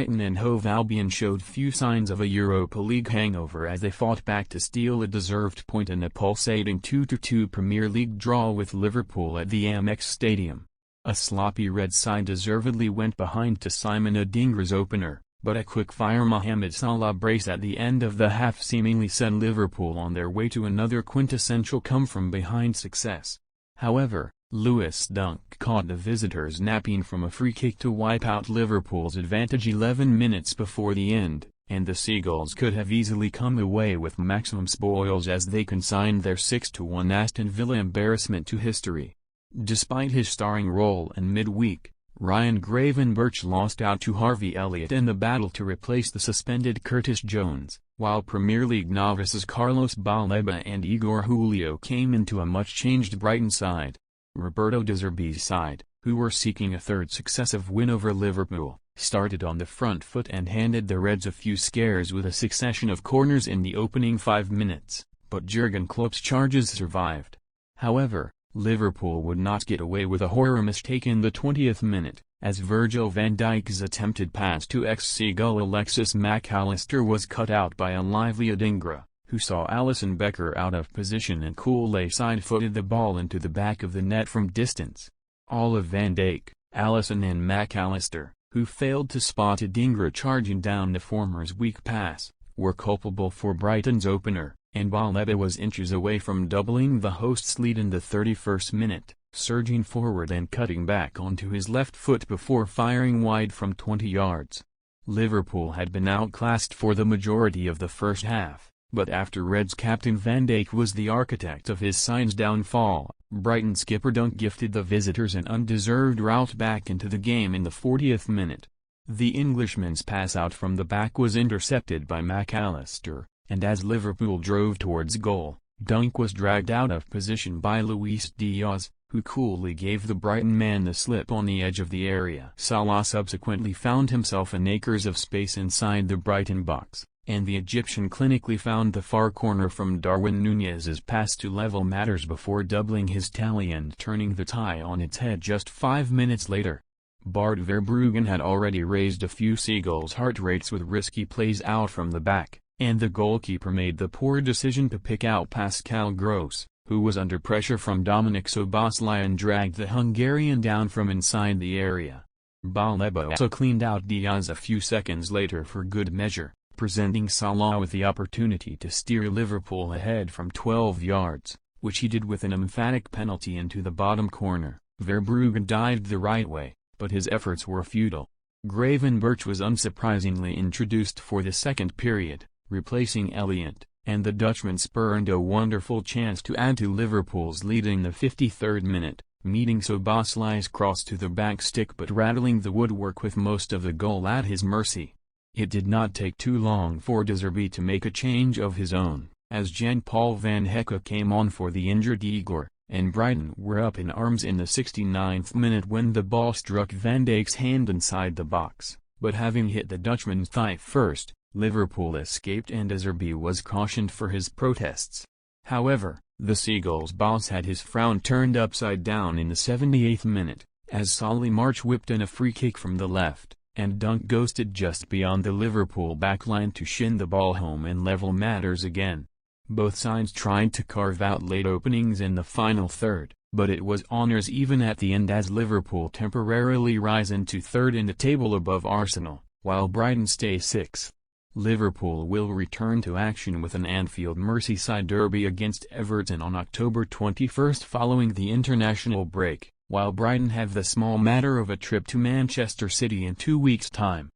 Brighton and Hove Albion showed few signs of a Europa League hangover as they fought back to steal a deserved point in a pulsating 2-2 Premier League draw with Liverpool at the Amex Stadium. A sloppy red side deservedly went behind to Simon Adingra's opener, but a quick-fire Mohamed Salah brace at the end of the half seemingly set Liverpool on their way to another quintessential come-from-behind success. However, Lewis Dunk caught the visitors napping from a free kick to wipe out Liverpool's advantage 11 minutes before the end, and the Seagulls could have easily come away with maximum spoils as they consigned their 6-1 Aston Villa embarrassment to history. Despite his starring role in midweek, Ryan Gravenberch lost out to Harvey Elliott in the battle to replace the suspended Curtis Jones, while Premier League novices Carlos Baleba and Igor Julio came into a much-changed Brighton side. Roberto De Zerbi's side, who were seeking a third successive win over Liverpool, started on the front foot and handed the Reds a few scares with a succession of corners in the opening 5 minutes, but Jurgen Klopp's charges survived. However, Liverpool would not get away with a horror mistake in the 20th minute, as Virgil van Dijk's attempted pass to ex-Seagull Alexis Mac Allister was cut out by a lively Adingra, who saw Alisson Becker out of position and coolly side-footed the ball into the back of the net from distance. All of Van Dijk, Alisson and Mac Allister, who failed to spot Adingra charging down the former's weak pass, were culpable for Brighton's opener, and Baleba was inches away from doubling the hosts' lead in the 31st minute, surging forward and cutting back onto his left foot before firing wide from 20 yards. Liverpool had been outclassed for the majority of the first half, but after Reds captain Van Dijk was the architect of his side's downfall, Brighton skipper Dunk gifted the visitors an undeserved rout back into the game in the 40th minute. The Englishman's pass out from the back was intercepted by Mac Allister, and as Liverpool drove towards goal, Dunk was dragged out of position by Luis Diaz, who coolly gave the Brighton man the slip on the edge of the area. Salah subsequently found himself in acres of space inside the Brighton box, and the Egyptian clinically found the far corner from Darwin Núñez's pass to level matters before doubling his tally and turning the tie on its head just 5 minutes later. Bart Verbruggen had already raised a few Seagulls' heart rates with risky plays out from the back, and the goalkeeper made the poor decision to pick out Pascal Gross, who was under pressure from Dominik Szoboszlai and dragged the Hungarian down from inside the area. Baleba also cleaned out Diaz a few seconds later for good measure, presenting Salah with the opportunity to steer Liverpool ahead from 12 yards, which he did with an emphatic penalty into the bottom corner. Verbruggen dived the right way, but his efforts were futile. Gravenberch was unsurprisingly introduced for the second period, replacing Elliott, and the Dutchman spurned a wonderful chance to add to Liverpool's lead in the 53rd minute, meeting Szoboszlai's cross to the back stick but rattling the woodwork with most of the goal at his mercy. It did not take too long for De Zerbi to make a change of his own, as Jan-Paul van Hecke came on for the injured Igor, and Brighton were up in arms in the 69th minute when the ball struck Van Dijk's hand inside the box, but having hit the Dutchman's thigh first, Liverpool escaped and De Zerbi was cautioned for his protests. However, the Seagulls' boss had his frown turned upside down in the 78th minute, as Solly March whipped in a free kick from the left, and Dunk ghosted just beyond the Liverpool backline to shin the ball home and level matters again. Both sides tried to carve out late openings in the final third, but it was honours even at the end as Liverpool temporarily rise into third in the table above Arsenal, while Brighton stay sixth. Liverpool will return to action with an Anfield Merseyside derby against Everton on October 21 following the international break, while Brighton have the small matter of a trip to Manchester City in 2 weeks' time.